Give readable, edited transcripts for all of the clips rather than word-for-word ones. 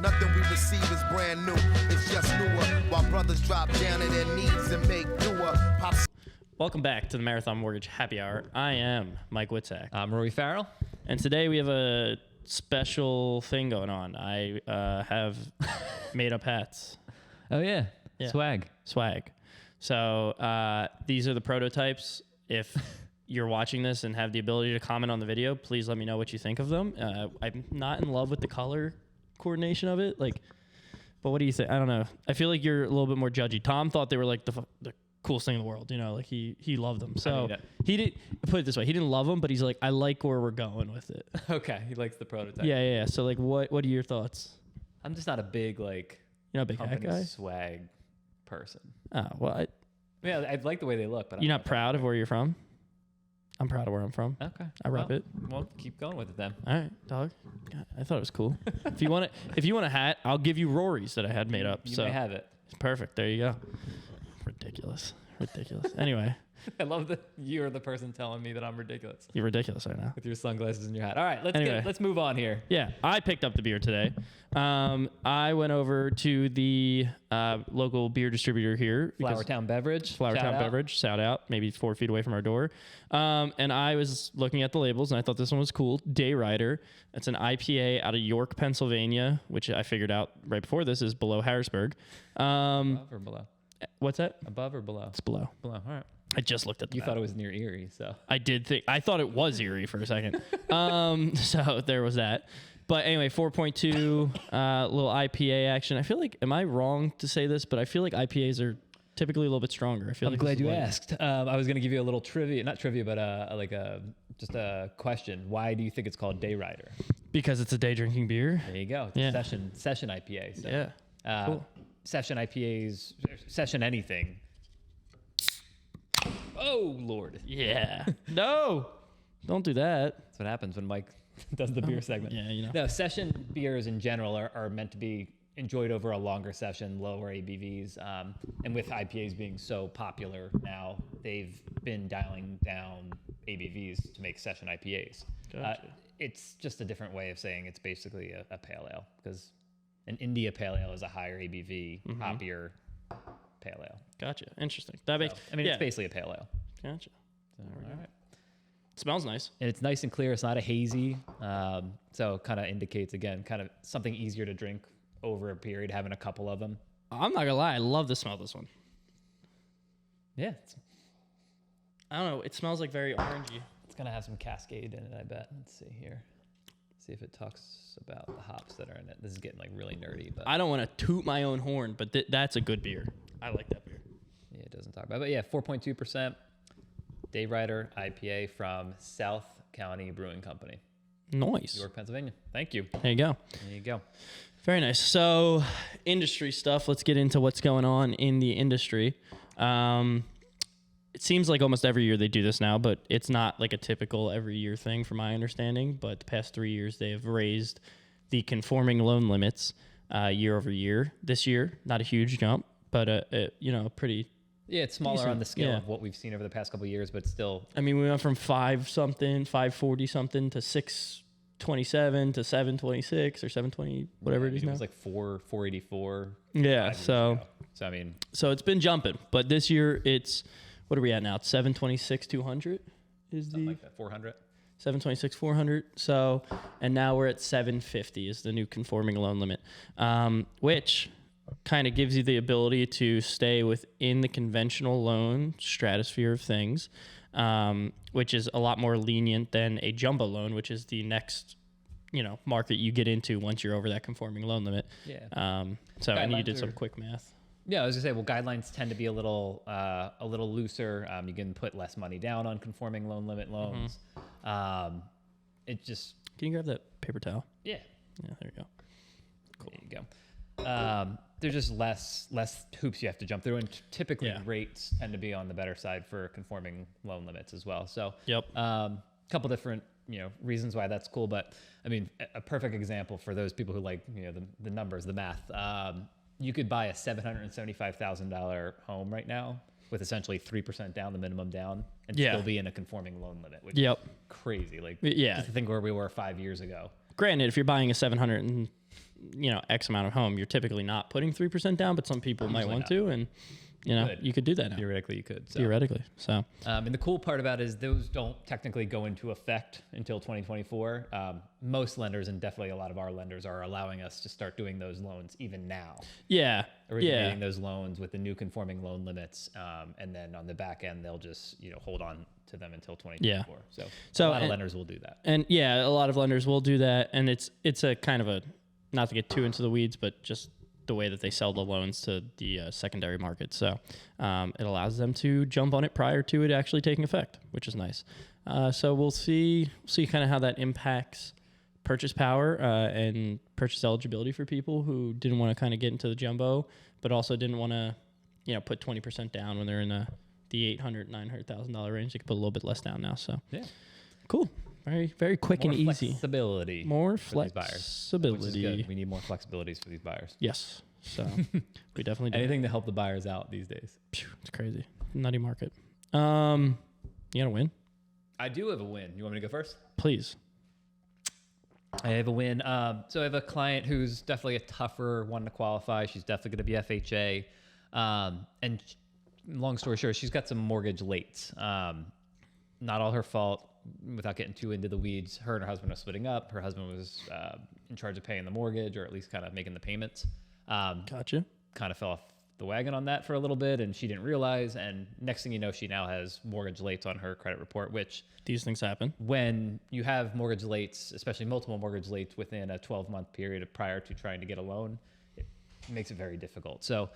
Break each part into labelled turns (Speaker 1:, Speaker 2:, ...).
Speaker 1: Nothing we receive is brand new. It's just newer. While brothers drop down to their knees and make newer.
Speaker 2: Welcome back to the Marathon Mortgage Happy Hour. I am Mike Witzak.
Speaker 3: I'm Rory Farrell.
Speaker 2: And today we have a special thing going on. I have made up hats.
Speaker 3: Oh, yeah. Swag.
Speaker 2: So these are the prototypes. If you're watching this and have the ability to comment on the video, please let me know what you think of them. I'm not in love with the color coordination of it. But what do you think? I don't know. I feel like you're a little bit more judgy. Tom thought they were like the coolest thing in the world. You know, like he loved them. So he did put it this way. He didn't love them, but he's like, I like where we're going with it.
Speaker 3: Okay. He likes the prototype.
Speaker 2: Yeah. So like, what are your thoughts?
Speaker 3: I'm just not a big you're
Speaker 2: not a big hat guy?
Speaker 3: Swag person.
Speaker 2: Oh, well,
Speaker 3: I like the way they look, but
Speaker 2: you're not proud of where you're from? I'm proud of where I'm from.
Speaker 3: Okay.
Speaker 2: I rep it.
Speaker 3: Well, keep going with it then.
Speaker 2: All right, dog. God, I thought it was cool. If you want a hat, I'll give you Rory's that I had made up.
Speaker 3: You may have it.
Speaker 2: Perfect. There you go. Ridiculous. Anyway.
Speaker 3: I love that you're the person telling me that I'm ridiculous.
Speaker 2: You're ridiculous right now.
Speaker 3: With your sunglasses and your hat. All right, let's move on here.
Speaker 2: Yeah, I picked up the beer today. I went over to the local beer distributor here.
Speaker 3: Flowertown Beverage.
Speaker 2: Shout out. Maybe 4 feet away from our door. And I was looking at the labels, and I thought this one was cool. Day Rider. It's an IPA out of York, Pennsylvania, which I figured out right before this is below Harrisburg.
Speaker 3: Above or below?
Speaker 2: What's that?
Speaker 3: Above or below?
Speaker 2: It's below.
Speaker 3: Below. All right.
Speaker 2: I just looked at the
Speaker 3: You
Speaker 2: map.
Speaker 3: thought it was near Erie, so.
Speaker 2: I thought it was Erie for a second. So there was that. But anyway, 4.2, little IPA action. I feel like, am I wrong to say this? But I feel like IPAs are typically a little bit stronger.
Speaker 3: I'm glad you asked. I was going to give you a little trivia, not trivia, but just a question. Why do you think it's called Day Rider?
Speaker 2: Because it's a day drinking beer.
Speaker 3: There you go. It's a session IPA. So,
Speaker 2: yeah. Cool.
Speaker 3: Session IPAs, session anything. Oh, Lord.
Speaker 2: Yeah. No, don't do that.
Speaker 3: That's what happens when Mike does the beer segment.
Speaker 2: Yeah, you know.
Speaker 3: No, session beers in general are meant to be enjoyed over a longer session, lower ABVs. And with IPAs being so popular now, they've been dialing down ABVs to make session IPAs.
Speaker 2: Gotcha.
Speaker 3: It's just a different way of saying it's basically a pale ale, because an India pale ale is a higher ABV, hoppier pale ale.
Speaker 2: Gotcha. Interesting. That makes.
Speaker 3: It's basically a pale ale.
Speaker 2: Gotcha.
Speaker 3: So, all right.
Speaker 2: It smells nice.
Speaker 3: And it's nice and clear. It's not a hazy. So kind of indicates, again, kind of something easier to drink over a period, having a couple of them.
Speaker 2: I'm not gonna lie. I love the smell of this one.
Speaker 3: Yeah.
Speaker 2: I don't know. It smells like very orangey.
Speaker 3: It's going to have some Cascade in it, I bet. Let's see here. See if it talks about the hops that are in it. This is getting really nerdy, but
Speaker 2: I don't want to toot my own horn, but that's a good beer. I like that beer.
Speaker 3: Yeah, it doesn't talk about it. But 4.2% Day Rider IPA from South County Brewing Company.
Speaker 2: Nice.
Speaker 3: York, Pennsylvania. Thank you.
Speaker 2: There you go. Very nice. So, industry stuff. Let's get into what's going on in the industry. It seems like almost every year they do this now, but it's not like a typical every year thing from my understanding. But the past 3 years, they have raised the conforming loan limits year over year. This year, not a huge jump, but pretty.
Speaker 3: Yeah, it's smaller
Speaker 2: decent.
Speaker 3: On the scale of what we've seen over the past couple of years, but still.
Speaker 2: I mean, we went from 540 something to 627 to 726 or 720, whatever it is now.
Speaker 3: It was like 484.
Speaker 2: Yeah,
Speaker 3: so
Speaker 2: it's been jumping, but this year it's. What are we at now? It's 726 200 is
Speaker 3: something like that, 400.
Speaker 2: 726 400. So, and now we're at 750 is the new conforming loan limit, which kind of gives you the ability to stay within the conventional loan stratosphere of things, which is a lot more lenient than a jumbo loan, which is the next, market you get into once you're over that conforming loan limit.
Speaker 3: Yeah.
Speaker 2: So I need you did some quick math.
Speaker 3: Yeah, I was gonna say, guidelines tend to be a little looser. You can put less money down on conforming loan limit loans. It just.
Speaker 2: Can you grab that paper towel?
Speaker 3: Yeah.
Speaker 2: Yeah, there you go.
Speaker 3: Cool. There you go. There's just less hoops you have to jump through, and typically rates tend to be on the better side for conforming loan limits as well. So, couple different reasons why that's cool, but I mean, a perfect example for those people who like the numbers, the math. You could buy a $775,000 home right now with essentially 3% down, the minimum down, and still be in a conforming loan limit, which is crazy. Just to think where we were 5 years ago.
Speaker 2: Granted, if you're buying a $700,000 X amount of home, you're typically not putting 3% down, but some people might want to, and you could do that now.
Speaker 3: Theoretically, you could. So.
Speaker 2: Theoretically, so.
Speaker 3: And the cool part about it is those don't technically go into effect until 2024. Most lenders, and definitely a lot of our lenders, are allowing us to start doing those loans even now.
Speaker 2: Yeah.
Speaker 3: Originating those loans with the new conforming loan limits, and then on the back end, they'll just hold on to them until 2024. So a lot of lenders will do that.
Speaker 2: And a lot of lenders will do that, and it's a kind of a, not to get too into the weeds, but just the way that they sell the loans to the secondary market. So it allows them to jump on it prior to it actually taking effect, which is nice. So we'll see kind of how that impacts purchase power and purchase eligibility for people who didn't want to kind of get into the jumbo, but also didn't want to, put 20% down when they're in the $800,000, $900,000 range. They could put a little bit less down now. So cool. Very, very quick and easy. More flexibility.
Speaker 3: We need more flexibilities for these buyers.
Speaker 2: Yes. So we definitely do.
Speaker 3: Anything to help the buyers out these days.
Speaker 2: It's crazy. Nutty market. You got a win?
Speaker 3: I do have a win. You want me to go first?
Speaker 2: Please.
Speaker 3: I have a win. So I have a client who's definitely a tougher one to qualify. She's definitely going to be FHA. And long story short, she's got some mortgage lates. Not all her fault. Without getting too into the weeds, her and her husband are splitting up. Her husband was in charge of paying the mortgage, or at least kind of making the payments.
Speaker 2: Gotcha.
Speaker 3: Kind of fell off the wagon on that for a little bit, and she didn't realize. And next thing you know, she now has mortgage lates on her credit report, which
Speaker 2: these things happen.
Speaker 3: When you have mortgage lates, especially multiple mortgage lates within a 12-month period prior to trying to get a loan, it makes it very difficult. So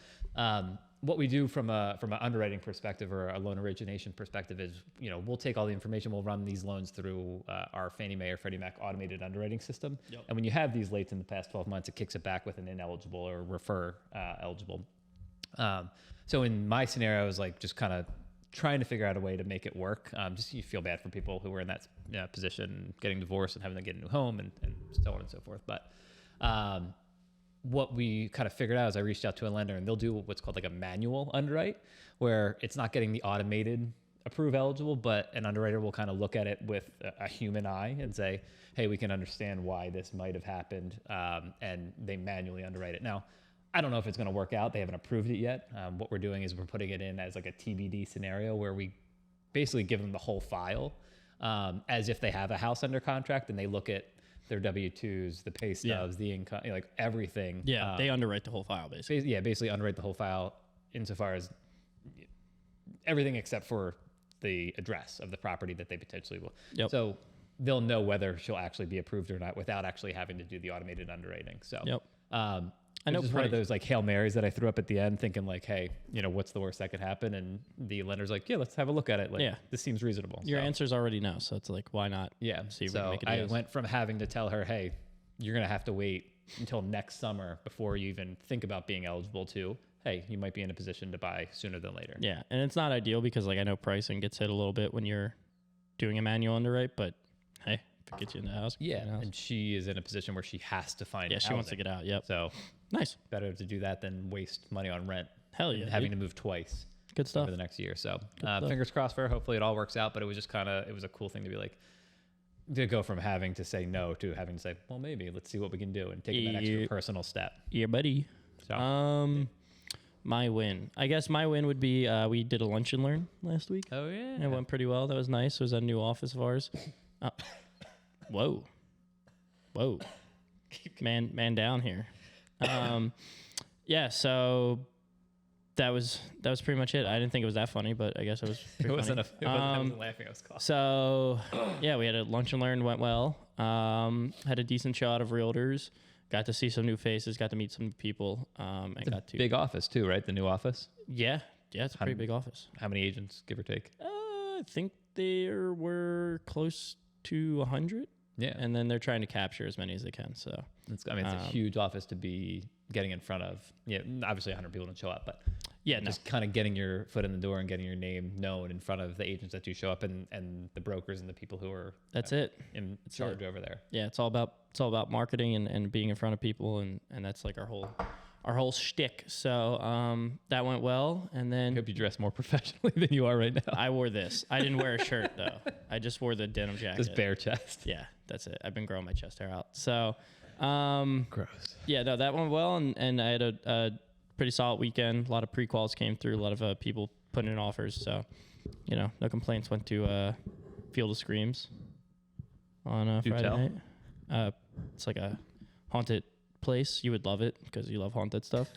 Speaker 3: what we do from an underwriting perspective or a loan origination perspective is, we'll take all the information, we'll run these loans through our Fannie Mae or Freddie Mac automated underwriting system. Yep. And when you have these lates in the past 12 months, it kicks it back with an ineligible or refer eligible. So in my scenario, I was like just kind of trying to figure out a way to make it work. Just you feel bad for people who were in that position, getting divorced and having to get a new home and so on and so forth. But what we kind of figured out is I reached out to a lender, and they'll do what's called like a manual underwrite, where it's not getting the automated approve eligible, but an underwriter will kind of look at it with a human eye and say, hey, we can understand why this might have happened, and they manually underwrite it. Now, I don't know if it's going to work out. They haven't approved it yet. What we're doing is we're putting it in as like a TBD scenario where we basically give them the whole file as if they have a house under contract, and they look at their W-2s, the pay stubs, the income, like everything.
Speaker 2: Yeah, they underwrite the whole file, basically.
Speaker 3: Basically underwrite the whole file insofar as everything except for the address of the property that they potentially will. Yep. So they'll know whether she'll actually be approved or not without actually having to do the automated underwriting. So I know it's one of those like Hail Marys that I threw up at the end thinking like, hey, what's the worst that could happen? And the lender's like, yeah, let's have a look at it. Like, this seems reasonable.
Speaker 2: Your answer's already no. So it's like, why not?
Speaker 3: Yeah.
Speaker 2: See if
Speaker 3: so
Speaker 2: we can make it
Speaker 3: I went from having to tell her, hey, you're going to have to wait until next summer before you even think about being eligible to, hey, you might be in a position to buy sooner than later.
Speaker 2: Yeah. And it's not ideal because like I know pricing gets hit a little bit when you're doing a manual underwrite, but hey, if it gets you in the house.
Speaker 3: Yeah. And she is in a position where she has to find
Speaker 2: she wants to get out. Yep.
Speaker 3: So
Speaker 2: nice.
Speaker 3: Better to do that than waste money on rent.
Speaker 2: Hell yeah.
Speaker 3: Having to move twice.
Speaker 2: Good stuff.
Speaker 3: Over the next year. So fingers crossed for her. Hopefully it all works out. But it was just it was a cool thing to be like, to go from having to say no to having to say, well, maybe let's see what we can do and take that extra personal step.
Speaker 2: Yeah, buddy.
Speaker 3: So,
Speaker 2: my win. I guess my win would be we did a lunch and learn last week.
Speaker 3: Oh, yeah.
Speaker 2: It went pretty well. That was nice. It was a new office of ours. Whoa. Man down here. So that was pretty much it. I didn't think it was that funny, but I guess it was pretty
Speaker 3: it
Speaker 2: funny.
Speaker 3: I wasn't laughing. I was coughing.
Speaker 2: So, we had a lunch and learn, went well. Had a decent shot of realtors. Got to see some new faces, got to meet some new people. And
Speaker 3: it's a big office too, right? The new office?
Speaker 2: Yeah, it's a pretty big office.
Speaker 3: How many agents, give or take?
Speaker 2: I think there were close to 100.
Speaker 3: Yeah.
Speaker 2: And then they're trying to capture as many as they can. So
Speaker 3: it's a huge office to be getting in front of. Yeah, obviously 100 people don't show up, but just kind of getting your foot in the door and getting your name known in front of the agents that do show up and the brokers and the people who are in charge over there.
Speaker 2: Yeah, it's all about marketing and being in front of people and that's like our whole shtick. So that went well, and then
Speaker 3: I hope you dress more professionally than you are right now.
Speaker 2: I wore this. I didn't wear a shirt though. I just wore the denim jacket.
Speaker 3: Just bare chest.
Speaker 2: Yeah, that's it. I've been growing my chest hair out. So
Speaker 3: Gross.
Speaker 2: Yeah, no, that went well, and I had a pretty solid weekend. A lot of pre-quals came through. A lot of people putting in offers. So, no complaints. Went to Field of Screams on Friday night. It's like a haunted place. You would love it because you love haunted stuff.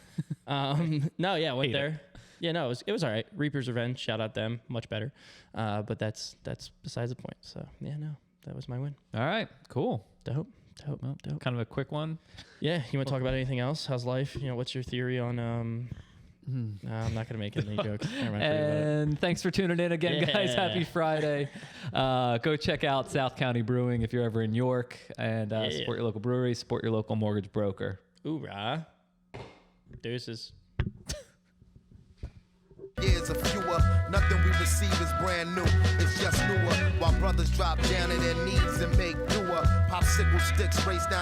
Speaker 2: No, yeah, went there. Yeah, no, it was all right. Reaper's Revenge, shout out them, much better. But that's besides the point. So yeah, no, that was my win.
Speaker 3: All right, cool.
Speaker 2: Dope.
Speaker 3: Well, kind of a quick one.
Speaker 2: Yeah, you want to talk about anything else? How's life? What's your theory on? No, I'm not gonna make any jokes.
Speaker 3: And thanks for tuning in again, guys. Happy Friday. Go check out South County Brewing if you're ever in York, and support your local brewery, support your local mortgage broker.
Speaker 2: Hoorah. Deuces.
Speaker 1: Years of fewer, nothing we receive is brand new. It's just newer. While brothers drop down to their knees and make newer popsicle sticks race down.